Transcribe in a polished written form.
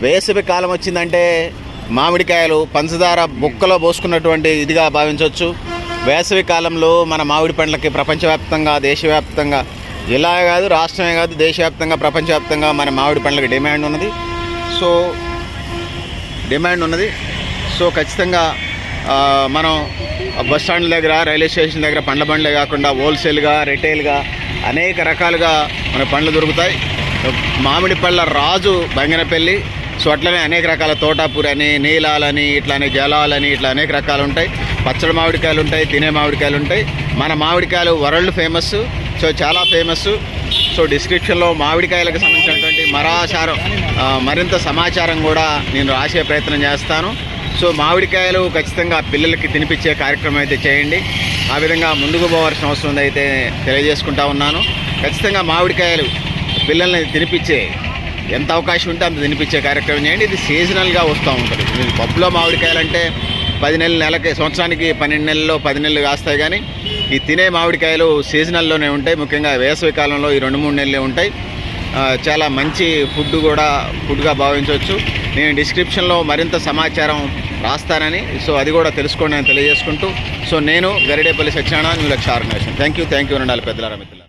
వేసవి కాలం వచ్చిందంటే మామిడికాయలు పంచదార బుక్కలో పోసుకున్నటువంటి ఇదిగా భావించవచ్చు. వేసవి కాలంలో మన మామిడి పండ్లకి ప్రపంచవ్యాప్తంగా, దేశవ్యాప్తంగా, జిల్లా కాదు, రాష్ట్రమే కాదు, దేశవ్యాప్తంగా, ప్రపంచవ్యాప్తంగా మన మామిడి పండ్లకి డిమాండ్ ఉన్నది. సో ఖచ్చితంగా మనం బస్ స్టాండ్ల దగ్గర, రైల్వే స్టేషన్ దగ్గర పండ్ల బండ్లే కాకుండా హోల్సేల్గా, రిటైల్గా అనేక రకాలుగా మన పండ్లు దొరుకుతాయి. మామిడి పళ్ళ రాజు బంగినపల్లి. సో అట్లనే అనేక రకాల తోటాపూరి అని, నీలాలని, ఇట్లానే జలాలని, ఇట్లా అనేక రకాలు ఉంటాయి. పచ్చడి మామిడికాయలు ఉంటాయి, తినే మామిడికాయలు ఉంటాయి. మన మామిడికాయలు వరల్డ్ ఫేమస్. సో చాలా ఫేమస్. సో డిస్క్రిప్షన్లో మామిడికాయలకు సంబంధించినటువంటి మరింత సమాచారం కూడా నేను రాసే ప్రయత్నం చేస్తాను. సో మామిడికాయలు ఖచ్చితంగా పిల్లలకి తినిపించే కార్యక్రమం అయితే చేయండి. ఆ విధంగా ముందుకు పోవాల్సిన అవసరం ఉందైతే తెలియజేసుకుంటా ఉన్నాను. ఖచ్చితంగా మామిడికాయలు పిల్లల్ని తినిపించే, ఎంత అవకాశం ఉంటే అంత తినిపించే కార్యక్రమం చేయండి. ఇది సీజనల్గా వస్తూ ఉంటుంది. పప్పులో మామిడికాయలు అంటే 10 నెలలు, నెలకి, సంవత్సరానికి 12 నెలల్లో 10 నెలలు కాస్తాయి. కానీ ఈ తినే మామిడికాయలు సీజనల్లోనే ఉంటాయి. ముఖ్యంగా వేసవి కాలంలో ఈ 2-3 నెలలే ఉంటాయి. చాలా మంచి ఫుడ్గా భావించవచ్చు. నేను డిస్క్రిప్షన్లో మరింత సమాచారం రాస్తానని, సో అది కూడా తెలుసుకోండి అని తెలియజేసుకుంటూ, సో నేను గరిడేపల్లి సత్యనారాయణ, న్యూ లక్ష్య ఆర్గనైజేషన్. Thank you. ఉండాలి పెద్దలారా, మిత్రులారా.